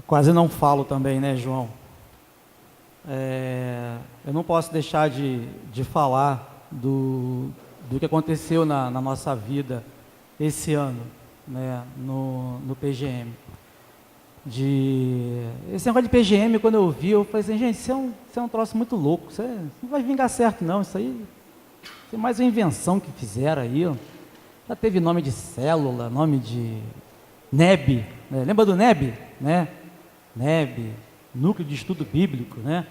Quase não falo também, né, João? Eu não posso deixar de falar do que aconteceu na nossa vida esse ano, né, no PGM. Esse negócio de PGM, quando eu vi, eu falei assim, gente, isso é um troço muito louco, isso não vai vingar certo não, isso é mais uma invenção que fizeram aí, ó. Já teve nome de célula, nome de NEB, né? Lembra do NEB, né? NEB, Núcleo de Estudo Bíblico, né?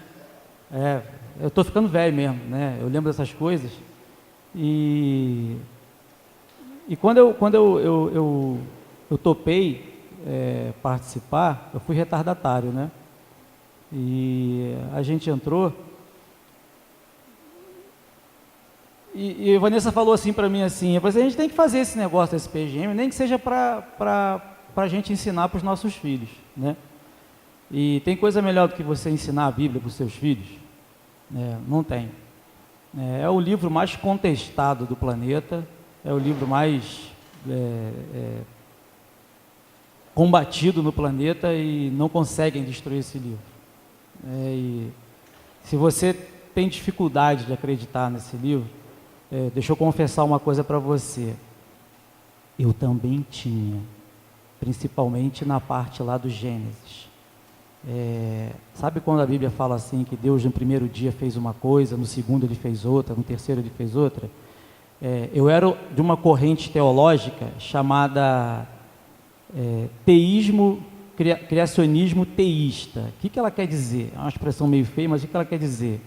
Eu estou ficando velho mesmo, né? Eu lembro dessas coisas. E quando eu topei participar, eu fui retardatário, né? E a gente entrou. E a Vanessa falou assim para mim assim, a gente tem que fazer esse negócio desse PGM, nem que seja para a gente ensinar para os nossos filhos, né? E tem coisa melhor do que você ensinar a Bíblia para os seus filhos? Não tem. É o livro mais contestado do planeta, é o livro mais combatido no planeta e não conseguem destruir esse livro. E se você tem dificuldade de acreditar nesse livro, deixa eu confessar uma coisa para você. Eu também tinha, principalmente na parte lá do Gênesis. Sabe quando a Bíblia fala assim, que Deus no primeiro dia fez uma coisa, no segundo ele fez outra, no terceiro ele fez outra? Eu era de uma corrente teológica chamada teísmo, criacionismo teísta. O que ela quer dizer? É uma expressão meio feia, mas o que ela quer dizer?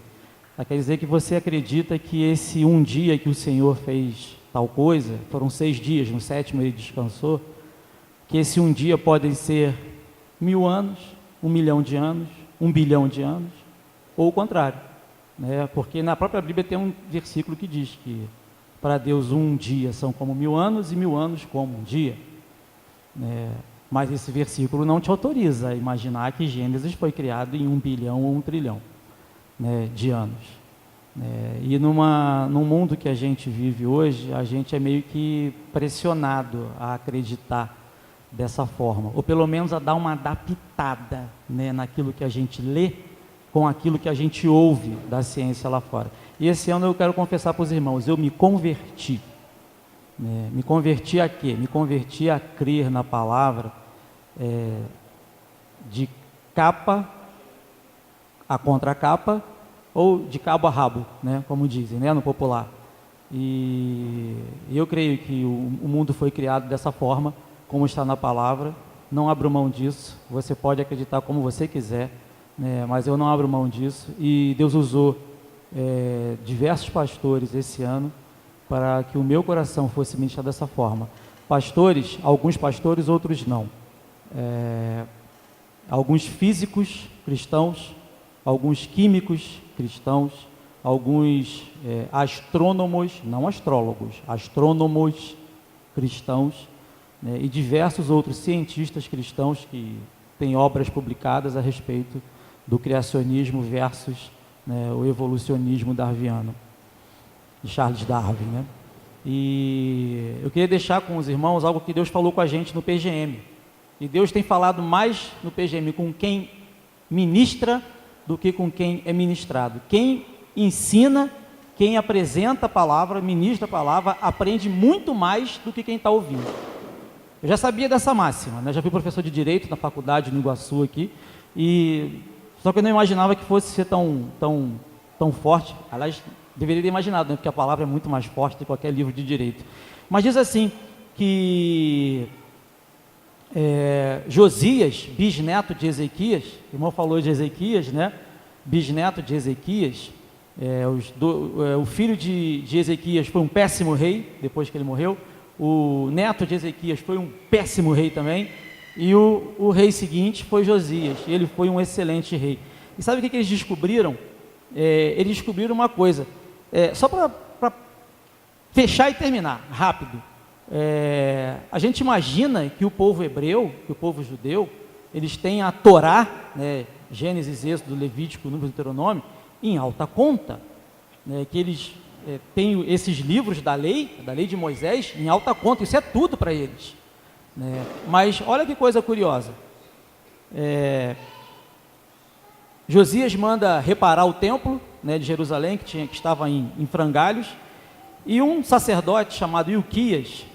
Ela quer dizer que você acredita que esse um dia que o Senhor fez tal coisa, foram 6 dias, no 7º ele descansou, que esse um dia podem ser 1000 anos, 1 milhão de anos, 1 bilhão de anos, ou o contrário, né? Porque na própria Bíblia tem um versículo que diz que para Deus um dia são como 1000 anos e 1000 anos como um dia, né? Mas esse versículo não te autoriza a imaginar que Gênesis foi criado em 1 bilhão ou 1 trilhão, né, de anos. E num mundo que a gente vive hoje, a gente é meio que pressionado a acreditar dessa forma, ou pelo menos a dar uma adaptada, né, naquilo que a gente lê com aquilo que a gente ouve da ciência lá fora. E esse ano eu quero confessar para os irmãos, eu me converti. Me converti a quê? Me converti a crer na palavra de capa a contracapa, ou de cabo a rabo, né, como dizem, né, no popular. E eu creio que o mundo foi criado dessa forma, como está na palavra. Não abro mão disso. Você pode acreditar como você quiser, né, mas eu não abro mão disso. E Deus usou diversos pastores esse ano para que o meu coração fosse ministrado dessa forma. Pastores, alguns pastores, outros não. Alguns físicos cristãos, alguns químicos cristãos, alguns astrônomos, não astrólogos, astrônomos cristãos, né, e diversos outros cientistas cristãos que têm obras publicadas a respeito do criacionismo versus, né, o evolucionismo darwiniano, de Charles Darwin, né? E eu queria deixar com os irmãos algo que Deus falou com a gente no PGM. E Deus tem falado mais no PGM com quem ministra do que com quem é ministrado. Quem ensina, quem apresenta a palavra, ministra a palavra, aprende muito mais do que quem está ouvindo. Eu já sabia dessa máxima, né? Já fui professor de Direito na faculdade no Iguaçu aqui, só que eu não imaginava que fosse ser tão forte. Aliás, deveria ter imaginado, né? Porque a palavra é muito mais forte do que qualquer livro de Direito. Mas diz assim, que Josias, bisneto de Ezequias, o irmão falou de Ezequias, né? Bisneto de Ezequias, o filho de Ezequias foi um péssimo rei, depois que ele morreu. O neto de Ezequias foi um péssimo rei também, e o rei seguinte foi Josias, e ele foi um excelente rei. E sabe o que eles descobriram? Eles descobriram uma coisa, só para fechar e terminar, rápido. A gente imagina que o povo hebreu, que o povo judeu, eles têm a Torá, né, Gênesis, Êxodo, Levítico, Número, Deuteronômio, em alta conta, né, que eles têm esses livros da lei de Moisés, em alta conta. Isso é tudo para eles, né? Mas olha que coisa curiosa, Josias manda reparar o templo, né, de Jerusalém, que estava em frangalhos, e um sacerdote chamado Ilquias,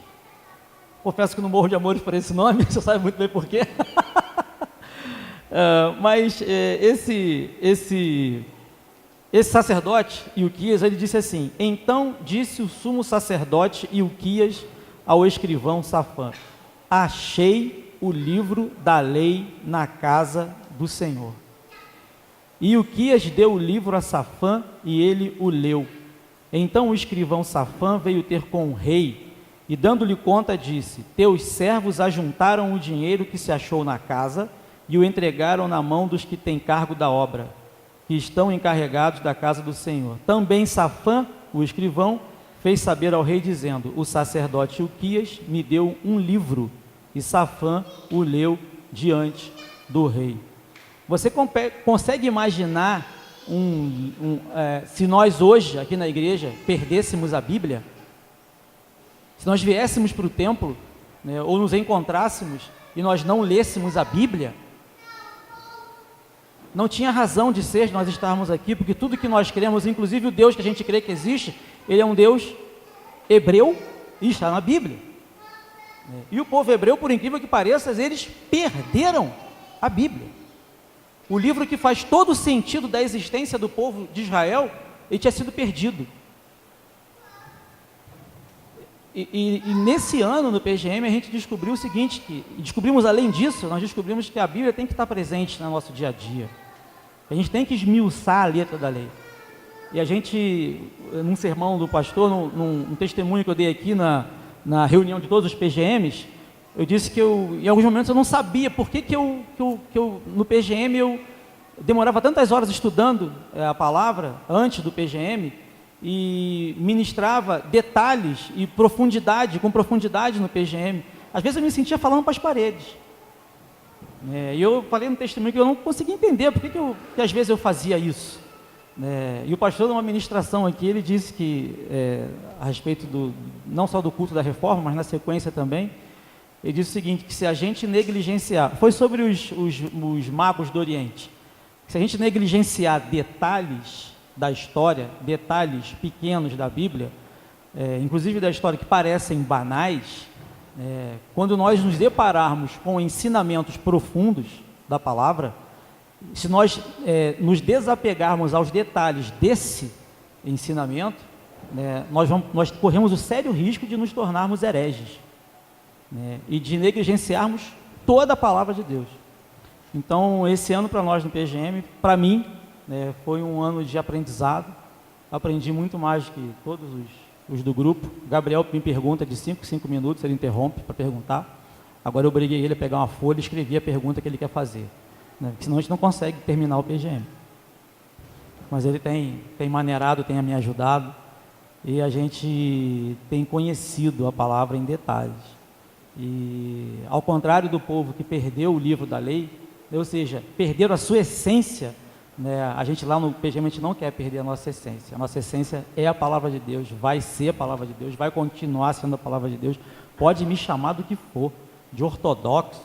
confesso que não morro de amores por esse nome, você sabe muito bem por quê. Mas esse sacerdote Ilquias, ele disse assim: então disse o sumo sacerdote Ilquias ao escrivão Safã: achei o livro da lei na casa do Senhor. E Ilquias deu o livro a Safã e ele o leu. Então o escrivão Safã veio ter com o rei e, dando-lhe conta, disse: teus servos ajuntaram o dinheiro que se achou na casa e o entregaram na mão dos que têm cargo da obra, que estão encarregados da casa do Senhor. Também Safã, o escrivão, fez saber ao rei, dizendo: o sacerdote Ilquias me deu um livro, e Safã o leu diante do rei. Você consegue imaginar se nós hoje, aqui na igreja, perdêssemos a Bíblia? Se nós viéssemos para o templo, né, ou nos encontrássemos e nós não lêssemos a Bíblia, não tinha razão de ser nós estarmos aqui, porque tudo que nós cremos, inclusive o Deus que a gente crê que existe, ele é um Deus hebreu e está na Bíblia. E o povo hebreu, por incrível que pareça, eles perderam a Bíblia. O livro que faz todo o sentido da existência do povo de Israel, ele tinha sido perdido. E nesse ano, no PGM, a gente descobriu o seguinte, descobrimos além disso, nós descobrimos que a Bíblia tem que estar presente no nosso dia a dia. A gente tem que esmiuçar a letra da lei. E a gente, num sermão do pastor, num testemunho que eu dei aqui na reunião de todos os PGMs, eu disse que em alguns momentos eu não sabia por que eu no PGM eu demorava tantas horas estudando a palavra antes do PGM e ministrava detalhes e com profundidade no PGM. Às vezes eu me sentia falando para as paredes. E eu falei no testemunho que eu não conseguia entender por que às vezes eu fazia isso. E o pastor, numa ministração aqui, ele disse que, a respeito não só do culto da reforma, mas na sequência também, ele disse o seguinte, que se a gente negligenciar, foi sobre os magos do Oriente, se a gente negligenciar detalhes da história, detalhes pequenos da Bíblia, inclusive da história que parecem banais, quando nós nos depararmos com ensinamentos profundos da palavra, se nós nos desapegarmos aos detalhes desse ensinamento, nós corremos o sério risco de nos tornarmos hereges, e de negligenciarmos toda a palavra de Deus. Então, esse ano para nós no PGM, para mim, foi um ano de aprendizado. Aprendi muito mais que todos os do grupo. Gabriel me pergunta de 5 minutos, ele interrompe para perguntar. Agora eu obriguei ele a pegar uma folha e escrever a pergunta que ele quer fazer, porque senão a gente não consegue terminar o PGM. Mas ele tem maneirado, tem me ajudado, e a gente tem conhecido a palavra em detalhes. E ao contrário do povo que perdeu o livro da lei, ou seja, perderam a sua essência, a gente lá no PGM, a gente não quer perder a nossa essência. A nossa essência é a palavra de Deus, vai ser a palavra de Deus, vai continuar sendo a palavra de Deus. Pode me chamar do que for, de ortodoxo,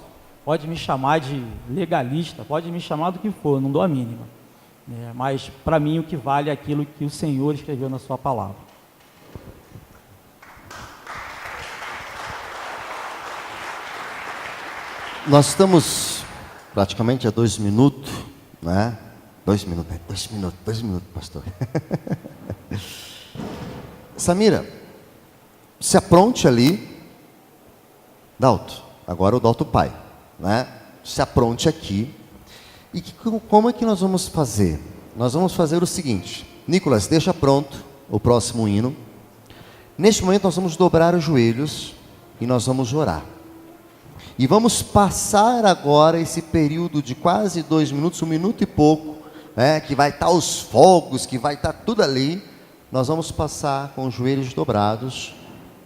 pode me chamar de legalista, pode me chamar do que for, não dou a mínima. Mas para mim o que vale é aquilo que o Senhor escreveu na sua palavra. Nós estamos praticamente a 2 minutos, né? 2 minutos, pastor. Samira, se apronte ali. Dalto, agora o Dalto pai, né? Se apronte aqui. E como é que nós vamos fazer? Nós vamos fazer o seguinte. Nicolas, deixa pronto o próximo hino. Neste momento nós vamos dobrar os joelhos e nós vamos orar. E vamos passar agora esse período de quase 2 minutos, 1 minuto e pouco, que vai estar os fogos, que vai estar tudo ali. Nós vamos passar com os joelhos dobrados,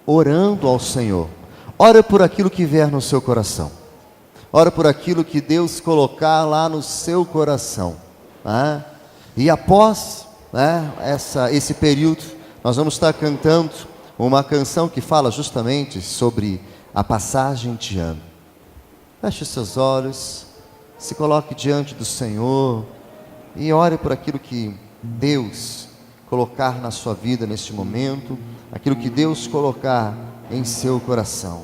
orando ao Senhor. Ora por aquilo que vier no seu coração. Ora por aquilo que Deus colocar lá no seu coração. E após esse período, nós vamos estar cantando uma canção que fala justamente sobre a passagem de ano. Feche os seus olhos se coloque diante do Senhor e ore por aquilo que Deus colocar na sua vida neste momento, aquilo que Deus colocar em seu coração.